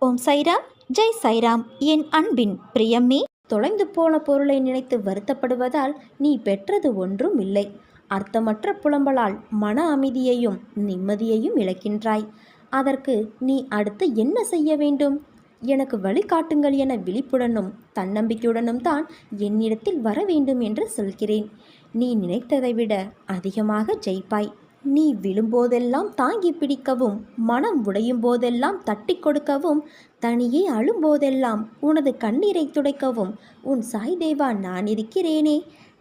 ஓம் சைராம், ஜெய் சைராம். என் அன்பின் பிரியமே, தொலைந்து போன பொருளை நினைத்து வருத்தப்படுவதால் நீ பெற்றது ஒன்றும் இல்லை. அர்த்தமற்ற புலம்பலால் மன அமைதியையும் நிம்மதியையும் இழக்கின்றாய். அதற்கு நீ அடுத்து என்ன செய்ய வேண்டும்? எனக்கு வழிகாட்டுங்கள் என விழிப்புடனும் தன்னம்பிக்கையுடனும் தான் என்னிடத்தில் வர வேண்டும் என்று சொல்கிறேன். நீ நினைத்ததை விட அதிகமாக ஜெயிப்பாய். நீ விழும்போதெல்லாம் தாங்கி பிடிக்கவும், மனம் உடையும் போதெல்லாம் தட்டி கொடுக்கவும், தனியே அழும்போதெல்லாம் உனது கண்ணீரை துடைக்கவும் உன் சாய் தேவா நான் இருக்கிறேனே.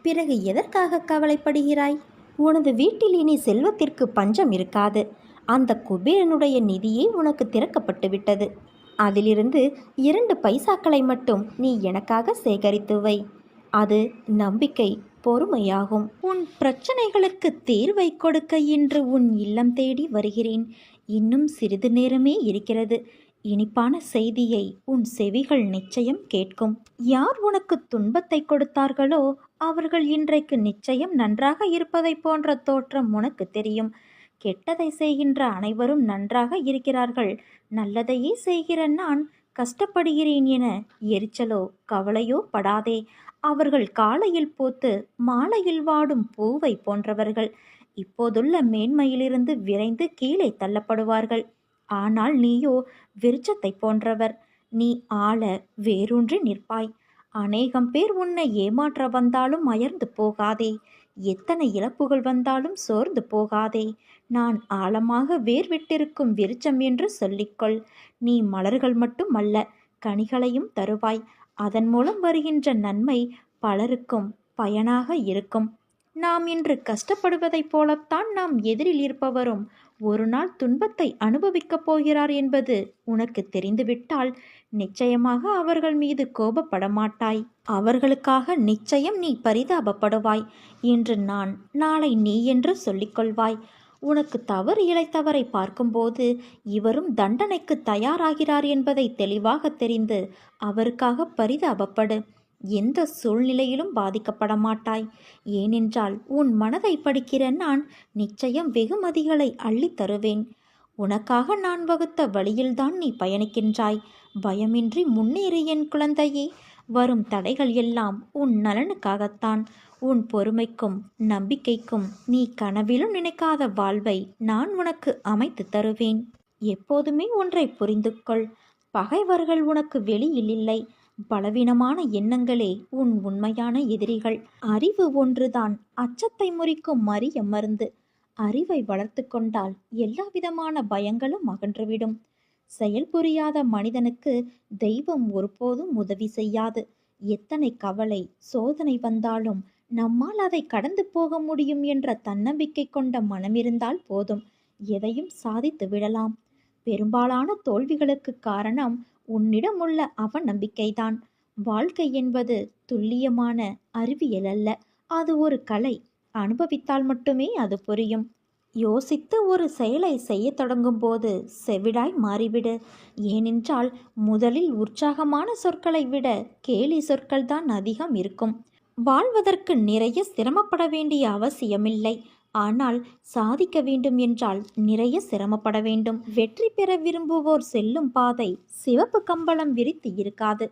பிறகு எதற்காக கவலைப்படுகிறாய்? உனது வீட்டில் இனி செல்வத்திற்கு பஞ்சம் இருக்காது. அந்த குபேரனுடைய நிதியே உனக்கு திறக்கப்பட்டு விட்டது. அதிலிருந்து 2 பைசாக்களை மட்டும் நீ எனக்காக சேகரித்து வை. அது நம்பிக்கை, பொறுமையாகும். உன் பிரச்சனைகளுக்கு தீர்வை கொடுக்க இன்று உன் இல்லம் தேடி வருகிறேன். இன்னும் சிறிது நேரமே இருக்கிறது. இனிப்பான செய்தியை உன் செவிகள் நிச்சயம் கேட்கும். யார் உனக்கு துன்பத்தை கொடுத்தார்களோ அவர்கள் இன்றைக்கு நிச்சயம் நன்றாக இருப்பதை போன்ற தோற்றம் உனக்கு தெரியும். கெட்டதை செய்கின்ற அனைவரும் நன்றாக இருக்கிறார்கள். நல்லதையே செய்கிற நான் கஷ்டப்படுகிறேன் என எரிச்சலோ கவலையோ படாதே. அவர்கள் காலையில் பூத்து மாலையில் வாடும் பூவை போன்றவர்கள். இப்போதுள்ள மேன்மையிலிருந்து விரைந்து கீழே தள்ளப்படுவார்கள். ஆனால் நீயோ விருட்சத்தை போன்றவர். நீ ஆள வேரூன்றி நிற்பாய். அநேகம் பேர் உன்னை ஏமாற்ற வந்தாலும் அயர்ந்து போகாதே. எத்தனை இழப்புகள் வந்தாலும் சோர்ந்து போகாதே. நான் ஆழமாக வேர் விட்டிருக்கும் விருட்சம் என்று சொல்லிக்கொள். நீ மலர்கள் மட்டும் அல்ல, கனிகளையும் தருவாய். அதன் மூலம் வருகின்ற நன்மை பலருக்கும் பயனாக இருக்கும். நாம் இன்று கஷ்டப்படுவதைப் போலத்தான் நாம் எதிரில் இருப்பவரும் ஒரு நாள் துன்பத்தை அனுபவிக்கப் போகிறார் என்பது உனக்கு தெரிந்துவிட்டால் நிச்சயமாக அவர்கள் மீது கோபப்பட மாட்டாய். அவர்களுக்காக நிச்சயம் நீ பரிதாபப்படுவாய். இன்று நான், நாளை நீ என்று சொல்லிக்கொள்வாய். உனக்கு தவறு இழைத்தவரை பார்க்கும்போது இவரும் தண்டனைக்கு தயாராகிறார் என்பதை தெளிவாக தெரிந்து அவருக்காக பரிதாபப்படு. எந்த சூழ்நிலையிலும் பாதிக்கப்பட மாட்டாய். ஏனென்றால் உன் மனதை படிக்கிற நான் நிச்சயம் வெகுமதிகளை அள்ளித் தருவேன். உனக்காக நான் வகுத்த வழியில்தான் நீ பயணிக்கின்றாய். பயமின்றி முன்னேறு என் குழந்தையே. வரும் தடைகள் எல்லாம் உன் நலனுக்காகத்தான். உன் பொறுமைக்கும் நம்பிக்கைக்கும் நீ கனவிலும் நினைக்காத வாழ்வை நான் உனக்கு அமைத்து தருவேன். எப்போதுமே ஒன்றை புரிந்து கொள். பகைவர்கள் உனக்கு வெளியில் இல்லை. பலவீனமான எண்ணங்களே உன் உண்மையான எதிரிகள். அறிவு ஒன்றுதான் அச்சத்தை முறிக்கும் அரிய மருந்து. அறிவை வளர்த்து கொண்டால் எல்லாவிதமான பயங்களும் அகன்றுவிடும். செயல் புரியாத மனிதனுக்கு தெய்வம் ஒருபோதும் உதவி செய்யாது. எத்தனை கவலை சோதனை வந்தாலும் நம்மால் அதை கடந்து போக முடியும் என்ற தன்னம்பிக்கை கொண்ட மனமிருந்தால் போதும், எதையும் சாதித்து விடலாம். பெரும்பாலான தோல்விகளுக்கு காரணம் உன்னிடம் உள்ள அவநம்பிக்கைதான். வாழ்க்கை என்பது துல்லியமான அறிவியல் அல்ல, அது ஒரு கலை. அனுபவித்தால் மட்டுமே அது புரியும். யோசித்து ஒரு செயலை செய்ய தொடங்கும் போது செவிடாய் மாறிவிடு. ஏனென்றால் முதலில் உற்சாகமான சொற்களை விட கேலி சொற்கள் தான் அதிகம் இருக்கும். வாழ்வதற்கு நிறைய சிரமப்பட வேண்டிய அவசியமில்லை. ஆனால் சாதிக்க வேண்டும் என்றால் நிறைய சிரமப்பட வேண்டும். வெற்றி பெற விரும்புவோர் செல்லும் பாதை சிவப்பு கம்பளம் விரித்து இருக்காது.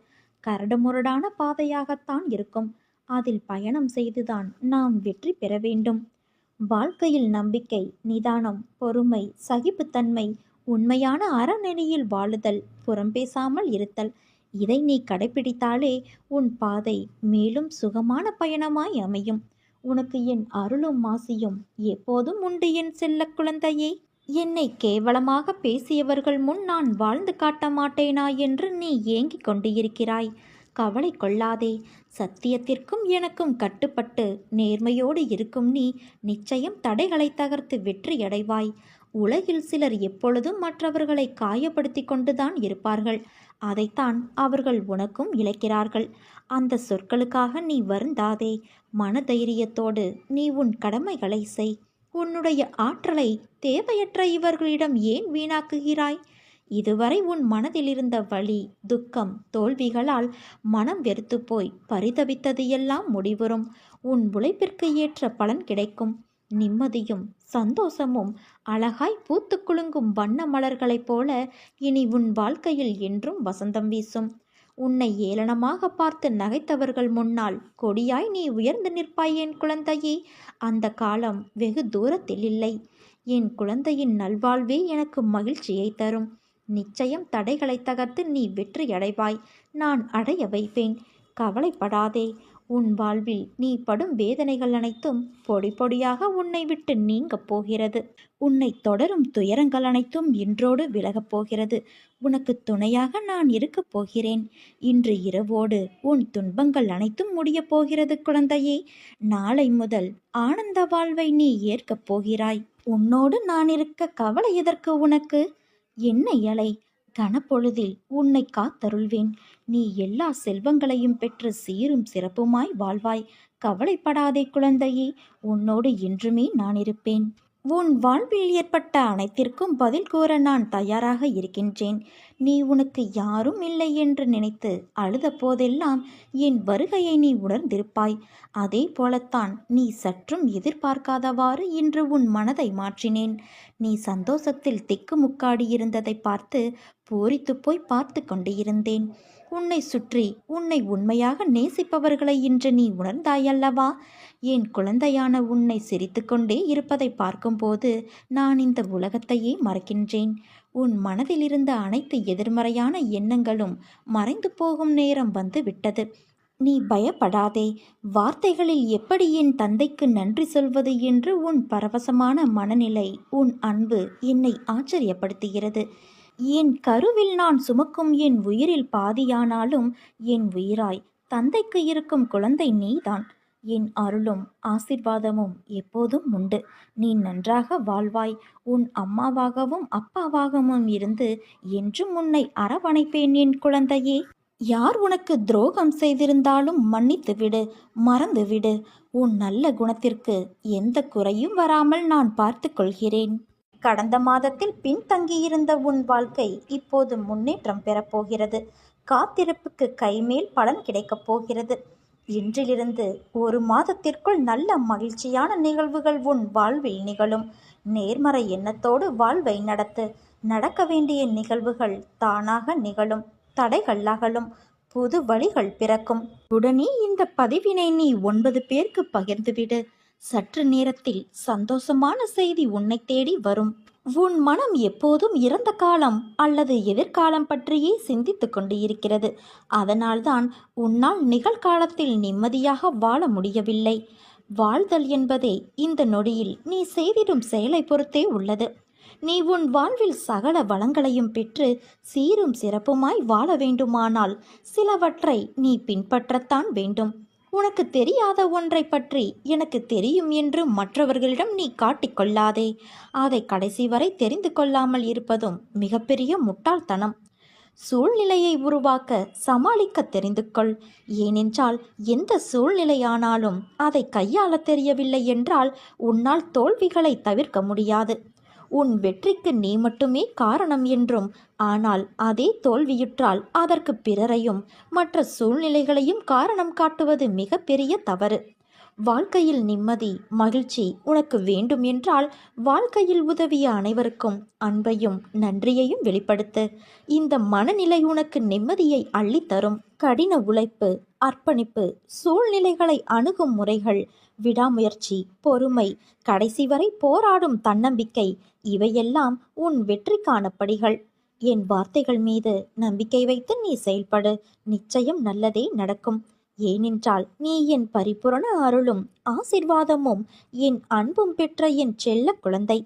கரடுமுரடான பாதையாகத்தான் இருக்கும். அதில் பயணம் செய்துதான் நாம் வெற்றி பெற வேண்டும். வாழ்க்கையில் நம்பிக்கை, நிதானம், பொறுமை, சகிப்புத்தன்மை, உண்மையான அறநெறியில் வாழுதல், புறம் பேசாமல் இருத்தல், இதை நீ கடைபிடித்தாலே உன் பாதை மேலும் சுகமான பயணமாய் அமையும். உனக்கு என் அருளும் ஆசியும் எப்போதும் உண்டு என் செல்ல குழந்தையே. என்னை கேவலமாக பேசியவர்கள் முன் நான் வாழ்ந்து காட்ட மாட்டேனா என்று நீ ஏங்கிக் கொண்டு இருக்கிறாய். கவலை கொள்ளாதே. சத்தியத்திற்கும் எனக்கும் கட்டுப்பட்டு நேர்மையோடு இருக்கும் நீ நிச்சயம் தடைகளை தகர்த்து வெற்றியடைவாய். உலகில் சிலர் எப்பொழுதும் மற்றவர்களை காயப்படுத்தி கொண்டுதான் இருப்பார்கள். அதைத்தான் அவர்கள் உனக்கும் இழைக்கிறார்கள். அந்த சொற்களுக்காக நீ வருந்தாதே. மனதைரியத்தோடு நீ உன் கடமைகளை செய். உன்னுடைய ஆற்றலை தேவையற்ற இவர்களிடம் ஏன் வீணாக்குகிறாய்? இதுவரை உன் மனதில் இருந்த வலி, துக்கம், தோல்விகளால் மனம் வெறுத்து போய் பரிதவித்தது எல்லாம் முடிவுறும். உன் உழைப்பிற்கு ஏற்ற பலன் கிடைக்கும். நிம்மதியும் சந்தோஷமும் அழகாய் பூத்து குலுங்கும் வண்ண மலர்களைப் போல இனி உன் வாழ்க்கையில் என்றும் வசந்தம் வீசும். உன்னை ஏளனமாக பார்த்து நகைத்தவர்கள் முன்னால் கொடியாய் நீ உயர்ந்து நிற்பாய் என் குழந்தையே. அந்த காலம் வெகு தூரத்தில் இல்லை. என் குழந்தையின் நல்வாழ்வே எனக்கு மகிழ்ச்சியை தரும். நிச்சயம் தடைகளை தகர்த்து நீ வெற்றி அடைவாய். நான் அடைய வைப்பேன். கவலைப்படாதே. உன் வாழ்வில் நீ படும் வேதனைகள் அனைத்தும் பொடி பொடியாக உன்னை விட்டு நீங்கப் போகிறது. உன்னை தொடரும் துயரங்கள் அனைத்தும் இன்றோடு விலகப் போகிறது. உனக்கு துணையாக நான் இருக்கப் போகிறேன். இன்று இரவோடு உன் துன்பங்கள் அனைத்தும் முடியப் போகிறது குழந்தையே. நாளை முதல் ஆனந்த வாழ்வை நீ ஏற்கப் போகிறாய். உன்னோடு நான் இருக்க கவலை எதற்கு உனக்கு? என்ன இலை, கனப்பொழுதில் உன்னை காத்தருள்வேன். நீ எல்லா செல்வங்களையும் பெற்று சீரும் சிறப்புமாய் வாழ்வாய். கவலைப்படாதே குழந்தையே. உன்னோடு என்றுமே நான் இருப்பேன். உன் வாழ்வில் ஏற்பட்ட அனைத்திற்கும் பதில் கூற நான் தயாராக இருக்கின்றேன். நீ உனக்கு யாரும் இல்லை என்று நினைத்து அழுத போதெல்லாம் என் வருகையை நீ உணர்ந்திருப்பாய். அதே போலத்தான் நீ சற்றும் எதிர்பார்க்காதவாறு இன்று உன் மனதை மாற்றினேன். நீ சந்தோஷத்தில் திக்குமுக்காடி இருந்ததை பார்த்து பூரித்து போய் பார்த்து கொண்டு இருந்தேன். உன்னை சுற்றி உன்னை உண்மையாக நேசிப்பவர்களை இன்று நீ உணர்ந்தாயல்லவா? என் குழந்தையான உன்னை சிரித்து கொண்டே இருப்பதை பார்க்கும்போது நான் இந்த உலகத்தையே மறக்கின்றேன். உன் மனதில் இருந்த அனைத்து எதிர்மறையான எண்ணங்களும் மறைந்து போகும் நேரம் வந்து விட்டது. நீ பயப்படாதே. வார்த்தைகளில் எப்படி என் தந்தைக்கு நன்றி சொல்வது என்று உன் பரவசமான மனநிலை, உன் அன்பு என்னை ஆச்சரியப்படுத்துகிறது. என் கருவில் நான் சுமக்கும் என் உயிரில் பாதியானாலும் என் உயிராய் தந்தைக்கு இருக்கும் குழந்தை நீதான். என் அருளும் ஆசிர்வாதமும் எப்போதும் உண்டு. நீ நன்றாக வாழ்வாய். உன் அம்மாவாகவும் அப்பாவாகவும் இருந்து என்றும் உன்னை அரவணைப்பேன் என் குழந்தையே. யார் உனக்கு துரோகம் செய்திருந்தாலும் மன்னித்து விடு, மறந்து விடு. உன் நல்ல குணத்திற்கு எந்த குறையும் வராமல் நான் பார்த்து கொள்கிறேன். கடந்த மாதத்தில் பின்தங்கியிருந்த உன் வாழ்க்கை இப்போது முன்னேற்றம் பெறப்போகிறது. காத்திருப்புக்கு கைமேல் பலன் கிடைக்கப் போகிறது. இன்றிலிருந்து ஒரு மாதத்திற்குள் நல்ல மகிழ்ச்சியான நிகழ்வுகள் உன் வாழ்வில் நிகழும். நேர்மறை எண்ணத்தோடு வாழ்வை நடத்து. நடக்க வேண்டிய நிகழ்வுகள் தானாக நிகழும். தடைகள் அகலும். புது வழிகள் பிறக்கும். உடனே இந்த பதிவினை நீ 9 பேருக்கு பகிர்ந்துவிடு. சற்று நேரத்தில் சந்தோஷமான செய்தி உன்னை தேடி வரும். உன் மனம் எப்போதும் இறந்த காலம் அல்லது எதிர்காலம் பற்றியே சிந்தித்து கொண்டு இருக்கிறது. அதனால்தான் உன்னால் நிகழ்காலத்தில் நிம்மதியாக வாழ முடியவில்லை. வாழ்தல் என்பதே இந்த நொடியில் நீ செய்திடும் செயலை பொறுத்தே உள்ளது. நீ உன் வாழ்வில் சகல வளங்களையும் பெற்று சீரும் சிறப்புமாய் வாழ வேண்டுமானால் சிலவற்றை நீ பின்பற்றத்தான் வேண்டும். உனக்கு தெரியாத ஒன்றை பற்றி எனக்கு தெரியும் என்று மற்றவர்களிடம் நீ காட்டிக்கொள்ளாதே. அதை கடைசி வரை தெரிந்து கொள்ளாமல் இருப்பதும் மிகப்பெரிய முட்டாள்தனம். சூழ்நிலையை உருவாக்க சமாளிக்க தெரிந்து கொள். ஏனென்றால் எந்த சூழ்நிலையானாலும் அதை கையாள தெரியவில்லை என்றால் உன்னால் தோல்விகளை தவிர்க்க முடியாது. உன் வெற்றிக்கு நீ மட்டுமே காரணம் என்றும், ஆனால் அதே தோல்வியுற்றால் அதற்கு பிறரையும் மற்ற சூழ்நிலைகளையும் காரணம் காட்டுவது மிகப்பெரிய தவறு. வாழ்க்கையில் நிம்மதி, மகிழ்ச்சி உனக்கு வேண்டும் என்றால் வாழ்க்கையில் உதவிய அனைவருக்கும் அன்பையும் நன்றியையும் வெளிப்படுத்து. இந்த மனநிலை உனக்கு நிம்மதியை அள்ளித்தரும். கடின உழைப்பு, அர்ப்பணிப்பு, சூழ்நிலைகளை அணுகும் முறைகள், விடாமுயற்சி, பொறுமை, கடைசி வரை போராடும் தன்னம்பிக்கை இவையெல்லாம் உன் வெற்றிக்கான படிகள். என் வார்த்தைகள் மீது நம்பிக்கை வைத்து நீ செயல்படு. நிச்சயம் நல்லதே நடக்கும். ஏனென்றால் நீ என் பரிபூரண அருளும் ஆசிர்வாதமும் என் அன்பும் பெற்ற என் செல்ல குழந்தை.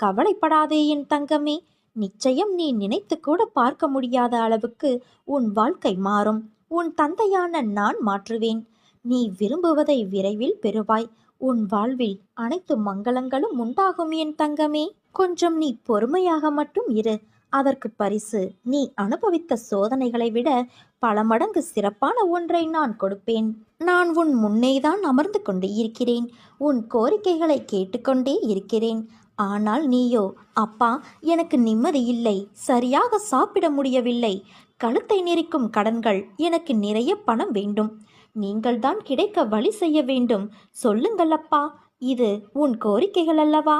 கவலைப்படாதே என் தங்கமே. நிச்சயம் நீ நினைத்து கூட பார்க்க முடியாத அளவுக்கு உன் வாழ்க்கை மாறும். உன் தந்தையான நான் மாற்றுவேன். நீ விரும்புவதை விரைவில் பெறுவாய். உன் வாழ்வில் அனைத்து மங்களங்களும் உண்டாகும் என் தங்கமே. கொஞ்சம் நீ பொறுமையாக மட்டும் இரு. அதற்கு பரிசு நீ அனுபவித்த சோதனைகளை விட பல மடங்கு சிறப்பான ஒன்றை நான் கொடுப்பேன். நான் உன் முன்னேதான் அமர்ந்து கொண்டு இருக்கிறேன். உன் கோரிக்கைகளை கேட்டுக்கொண்டே இருக்கிறேன். ஆனால் நீயோ, அப்பா எனக்கு நிம்மதி இல்லை, சரியாக சாப்பிட முடியவில்லை, கழுத்தை நெரிக்கும் கடன்கள், எனக்கு நிறைய பணம் வேண்டும், நீங்கள்தான் கிடைக்க வழி செய்ய வேண்டும், சொல்லுங்கள் அப்பா இது உன் கோரிக்கைகள் அல்லவா?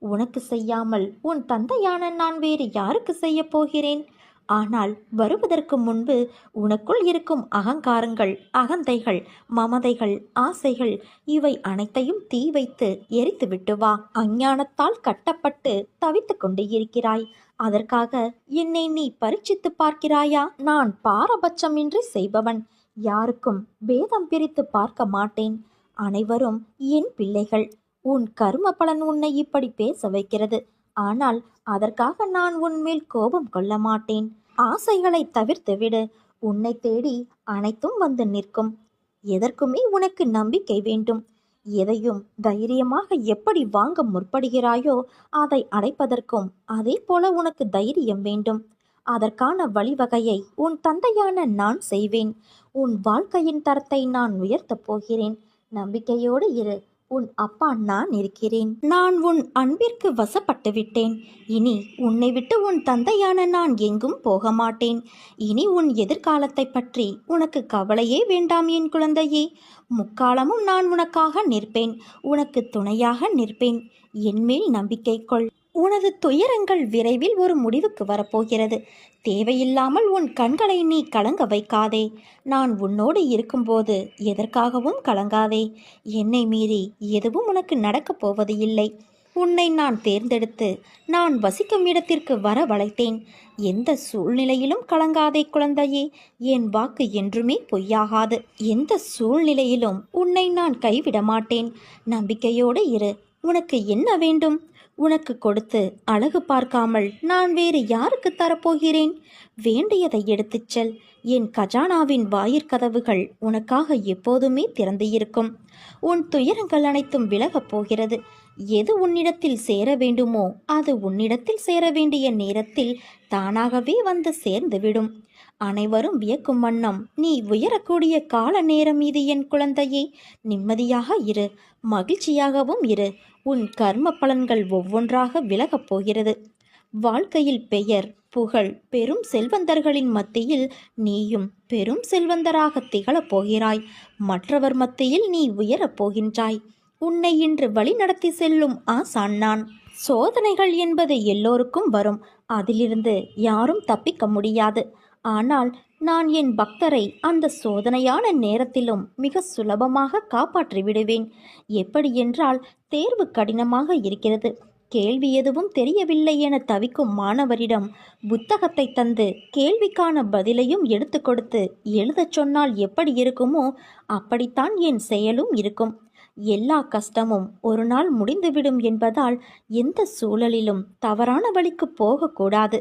உனக்கு செய்யாமல் உன் தந்தையான நான் வேறு யாருக்கு செய்ய போகிறேன்? ஆனால் வருவதற்கு முன்பு உனக்குள் இருக்கும் அகங்காரங்கள், அகந்தைகள், மமதைகள், ஆசைகள் இவை அனைத்தையும் தீ வைத்து எரித்து விட்டு வா. அஞ்ஞானத்தால் கட்டப்பட்டு தவித்து கொண்டு இருக்கிறாய். அதற்காக என்னை நீ பரீட்சித்து பார்க்கிறாயா? நான் பாரபட்சமின்றி செய்பவன். யாருக்கும் பேதம் பிரித்து பார்க்க மாட்டேன். அனைவரும் என் பிள்ளைகள். உன் கர்ம பலன் உன்னை இப்படி பேச வைக்கிறது. ஆனால் அதற்காக நான் உன்மேல் கோபம் கொள்ள மாட்டேன். ஆசைகளை தவிர்த்து விடு. உன்னை தேடி அனைத்தும் வந்து நிற்கும். எதற்குமே உனக்கு நம்பிக்கை வேண்டும். எதையும் தைரியமாக எப்படி வாங்க முற்படுகிறாயோ அதை அடைப்பதற்கும் அதே போல உனக்கு தைரியம் வேண்டும். அதற்கான வழிவகையை உன் தந்தையான நான் செய்வேன். உன் வாழ்க்கையின் தரத்தை நான் உயர்த்தப் போகிறேன். நம்பிக்கையோடு இரு. உன் அப்பா நான் இருக்கிறேன். நான் உன் அன்பிற்கு வசப்பட்டு விட்டேன். இனி உன்னை விட்டு உன் தந்தையான நான் எங்கும் போக மாட்டேன். இனி உன் எதிர்காலத்தை பற்றி உனக்கு கவலையே வேண்டாம் என் குழந்தையே. முக்காலமும் நான் உனக்காக நிற்பேன். உனக்கு துணையாக நிற்பேன். என்மேல் நம்பிக்கை கொள். உனது துயரங்கள் விரைவில் ஒரு முடிவுக்கு வரப்போகிறது. தேவையில்லாமல் உன் கண்களை நீ கலங்க வைக்காதே. நான் உன்னோடு இருக்கும்போது எதற்காகவும் கலங்காதே. என்னை மீறி எதுவும் உனக்கு நடக்கப் போவது இல்லை. உன்னை நான் தேர்ந்தெடுத்து நான் வசிக்கும் இடத்திற்கு வரவழைத்தேன். எந்த சூழ்நிலையிலும் கலங்காதே குழந்தையே. என் வாக்கு என்றுமே பொய்யாகாது. எந்த சூழ்நிலையிலும் உன்னை நான் கைவிட மாட்டேன். நம்பிக்கையோடு இரு. உனக்கு என்ன வேண்டும்? உனக்கு கொடுத்து அழகு பார்க்காமல் நான் வேறு யாருக்கு தரப்போகிறேன்? வேண்டியதை எடுத்துச் செல். என் கஜானாவின் வாயிற்கதவுகள் உனக்காக எப்போதுமே திறந்து இருக்கும். உன் துயரங்கள் அனைத்தும் விலகப் போகிறது. எது உன்னிடத்தில் சேர வேண்டுமோ அது உன்னிடத்தில் சேர வேண்டிய நேரத்தில் தானாகவே வந்து சேர்ந்துவிடும். அனைவரும் வியக்கும் வண்ணம் நீ உயரக்கூடிய கால நேரம் இது என் குழந்தையே. நிம்மதியாக இரு. மகிழ்ச்சியாகவும் இரு. உன் கர்ம பலன்கள் ஒவ்வொன்றாக விலகப் போகிறது. வாழ்க்கையில் பெயர், புகழ், பெரும் செல்வந்தர்களின் மத்தியில் நீயும் பெரும் செல்வந்தராக திகழப் போகிறாய். மற்றவர் மத்தியில் நீ உயரப் போகின்றாய். உன்னை இன்று வழி நடத்தி செல்லும் ஆசான் நான். சோதனைகள் என்பது எல்லோருக்கும் வரும். அதிலிருந்து யாரும் தப்பிக்க முடியாது. ஆனால் நான் என் பக்தரை அந்த சோதனையான நேரத்திலும் மிக சுலபமாக காப்பாற்றி விடுவேன். எப்படி என்றால், தேர்வு கடினமாக இருக்கிறது, கேள்வி எதுவும் தெரியவில்லை என தவிக்கும் மாணவரிடம் புத்தகத்தை தந்து கேள்விக்கான பதிலையும் எடுத்து கொடுத்து எழுதச் சொன்னால் எப்படி இருக்குமோ அப்படித்தான் என் செயலும் இருக்கும். எல்லா கஷ்டமும் ஒரு நாள் முடிந்துவிடும் என்பதால் எந்த சூழலிலும் தவறான வழிக்கு போகக்கூடாது.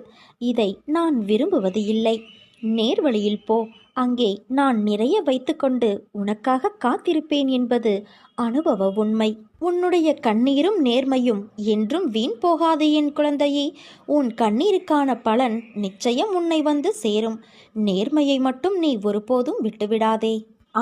இதை நான் விரும்புவது இல்லை. நேர்வழியில் போ. அங்கே நான் நிறைய வைத்துக்கொண்டு உனக்காக காத்திருப்பேன் என்பது அனுபவ உண்மை. உன்னுடைய கண்ணீரும் நேர்மையும் என்றும் வீண் போகாது என் குழந்தையே. உன் கண்ணீருக்கான பலன் நிச்சயம் உன்னை வந்து சேரும். நேர்மையை மட்டும் நீ ஒருபோதும் விட்டுவிடாதே.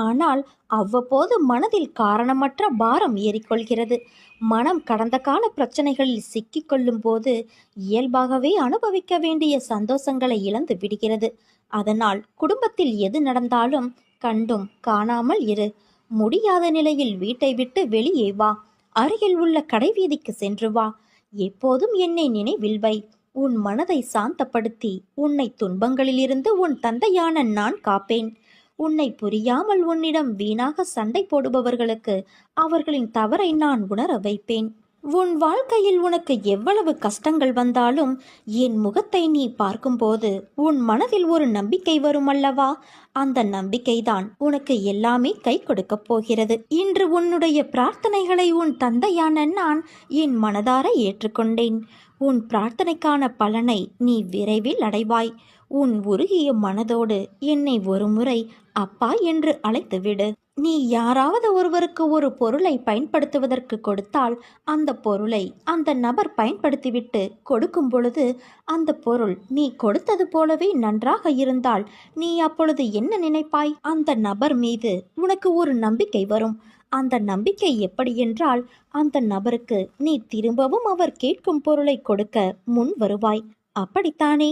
ஆனால் அவ்வப்போது மனதில் காரணமற்ற பாரம் ஏறிக்கொள்கிறது. மனம் கடந்த கால பிரச்சனைகளில் சிக்கிக்கொள்ளும் போது இயல்பாகவே அனுபவிக்க வேண்டிய சந்தோஷங்களை இழந்து விடுகிறது. அதனால் குடும்பத்தில் எது நடந்தாலும் கண்டும் காணாமல் இரு. முடியாத நிலையில் வீட்டை விட்டு வெளியே வா. அருகில் உள்ள கடைவீதிக்கு சென்று வா. எப்போதும் என்னை நினைவில் வை. உன் மனதை சாந்தப்படுத்தி உன்னை துன்பங்களிலிருந்து உன் தந்தையான நான் காப்பேன். உன்னை புரியாமல் உன்னிடம் வீணாக சண்டை போடுபவர்களுக்கு அவர்களின் தவறை நான் உணர வைப்பேன். உன் வாழ்க்கையில் உனக்கு எவ்வளவு கஷ்டங்கள் வந்தாலும் என் முகத்தை நீ பார்க்கும்போது உன் மனதில் ஒரு நம்பிக்கை வரும் அல்லவா? அந்த நம்பிக்கைதான் உனக்கு எல்லாமே கை கொடுக்கப் போகிறது. இன்று உன்னுடைய பிரார்த்தனைகளை உன் தந்தையான நான் என் மனதார ஏற்றுக்கொண்டேன். உன் பிரார்த்தனைக்கான பலனை நீ விரைவில் அடைவாய். உன் உருகிய மனதோடு என்னை ஒரு முறை அப்பா என்று அழைத்துவிடு. நீ யாராவது ஒருவருக்கு ஒரு பொருளை பயன்படுத்துவதற்கு கொடுத்தால் அந்த பொருளை அந்த நபர் பயன்படுத்திவிட்டு கொடுக்கும் பொழுது அந்த பொருள் நீ கொடுத்தது போலவே நன்றாக இருந்தால் நீ அப்பொழுது என்ன நினைப்பாய்? அந்த நபர் மீது உனக்கு ஒரு நம்பிக்கை வரும். அந்த நம்பிக்கை எப்படி என்றால், அந்த நபருக்கு நீ திரும்பவும் அவர் கேட்கும் பொருளை கொடுக்க முன் வருவாய். அப்படித்தானே?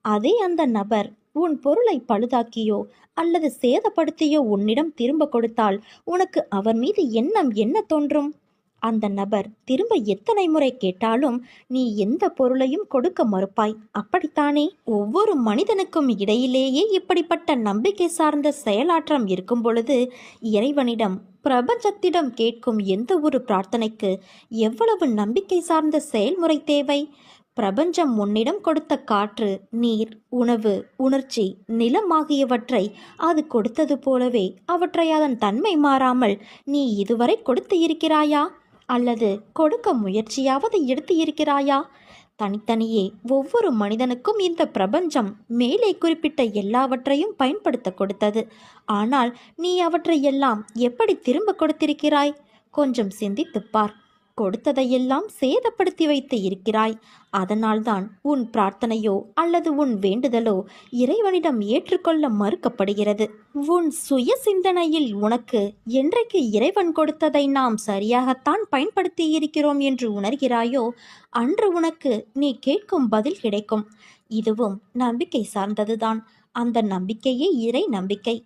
அதே அந்த நபர் உன் பொருளை பழுதாக்கியோ அல்லது சேதப்படுத்தியோ உன்னிடம் திரும்ப கொடுத்தால் உனக்கு அவர் மீது எண்ணம் என்ன தோன்றும்? அந்த நபர் திரும்ப எத்தனை முறை கேட்டாலும் நீ எந்த பொருளையும் கொடுக்க மறுப்பாய், அப்படித்தானே? ஒவ்வொரு மனிதனுக்கும் இடையிலேயே இப்படிப்பட்ட நம்பிக்கை சார்ந்த செயலாற்றம் இருக்கும் பொழுது இறைவனிடம் பிரபஞ்சத்திடம் கேட்கும் எந்த ஒரு பிரார்த்தனைக்கு எவ்வளவு நம்பிக்கை சார்ந்த செயல்முறை தேவை? பிரபஞ்சம் உன்னிடம் கொடுத்த காற்று, நீர், உணவு, உணர்ச்சி, நிலம் ஆகியவற்றை அது கொடுத்தது போலவே அவற்றை அதன் தன்மை மாறாமல் நீ இதுவரை கொடுத்து இருக்கிறாயா? அல்லது கொடுக்க முயற்சியாவது எடுத்து இருக்கிறாயா? தனித்தனியே ஒவ்வொரு மனிதனுக்கும் இந்த பிரபஞ்சம் மேலே குறிப்பிட்ட எல்லாவற்றையும் பயன்படுத்த கொடுத்தது. ஆனால் நீ அவற்றையெல்லாம் எப்படி திரும்ப கொடுத்திருக்கிறாய்? கொஞ்சம் சிந்தித்துப் பார். கொடுத்ததையெல்லாம் சேதப்படுத்தி வைத்து இருக்கிறாய். அதனால்தான் உன் பிரார்த்தனையோ அல்லது உன் வேண்டுதலோ இறைவனிடம் ஏற்றுக்கொள்ள மறுக்கப்படுகிறது. உன் சுய சிந்தனையில் உனக்கு என்றைக்கு இறைவன் கொடுத்ததை நாம் சரியாகத்தான் பயன்படுத்தி இருக்கிறோம் என்று உணர்கிறாயோ அன்று உனக்கு நீ கேட்கும் பதில் கிடைக்கும். இதுவும் நம்பிக்கை சார்ந்ததுதான். அந்த நம்பிக்கையே இறை நம்பிக்கை.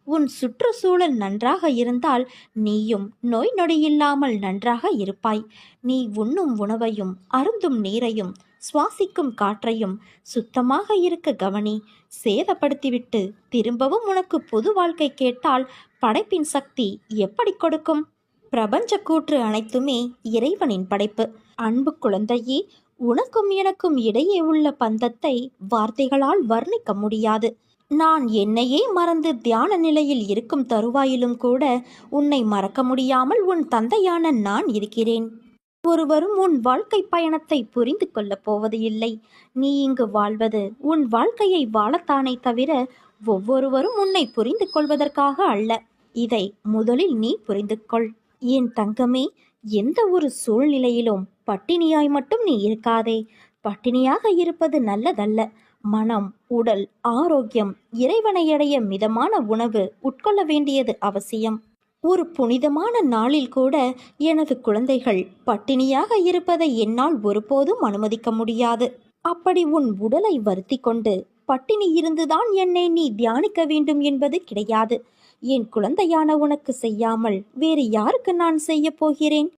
உன் சுற்றுச்சூழல் நன்றாக இருந்தால் நீயும் நோய் நொடியில்லாமல் நன்றாக இருப்பாய். நீ உண்ணும் உணவையும் அருந்தும் நீரையும் சுவாசிக்கும் காற்றையும் சுத்தமாக இருக்க கவனி. சேதப்படுத்திவிட்டு திரும்பவும் உனக்கு புது வாழ்க்கை கேட்டால் படைப்பின் சக்தி எப்படி கொடுக்கும்? பிரபஞ்ச கூற்று அனைத்துமே இறைவனின் படைப்பு. அன்பு குழந்தையே, உனக்கும் எனக்கும் இடையே உள்ள பந்தத்தை வார்த்தைகளால் வர்ணிக்க முடியாது. நான் என்னையே மறந்து தியான நிலையில் இருக்கும் தருவாயிலும் கூட உன்னை மறக்க முடியாமல் உன் தந்தையான நான் இருக்கிறேன். ஒருவரும் உன் வாழ்க்கை பயணத்தை புரிந்து கொள்ளப் போவது இல்லை. நீ இங்கு வாழ்வது உன் வாழ்க்கையை வாழத்தானே தவிர ஒவ்வொருவரும் உன்னை புரிந்து கொள்வதற்காக அல்ல. இதை முதலில் நீ புரிந்து கொள். என் தங்கமே, எந்த ஒரு சூழ்நிலையிலும் பட்டினியாய் மட்டும் நீ இருக்காதே. பட்டினியாக இருப்பது நல்லதல்ல. மனம், உடல் ஆரோக்கியம், இறைவனை அடைய மிதமான உணவு உட்கொள்ள வேண்டியது அவசியம். ஒரு புனிதமான நாளில் கூட எனது குழந்தைகள் பட்டினியாக இருப்பதை என்னால் ஒருபோதும் அனுமதிக்க முடியாது. அப்படி உன் உடலை வருத்தி கொண்டு பட்டினி இருந்துதான் என்னை நீ தியானிக்க வேண்டும் என்பது கிடையாது. என் குழந்தையான உனக்கு செய்யாமல் வேறு யாருக்கு நான் செய்ய போகிறேன்?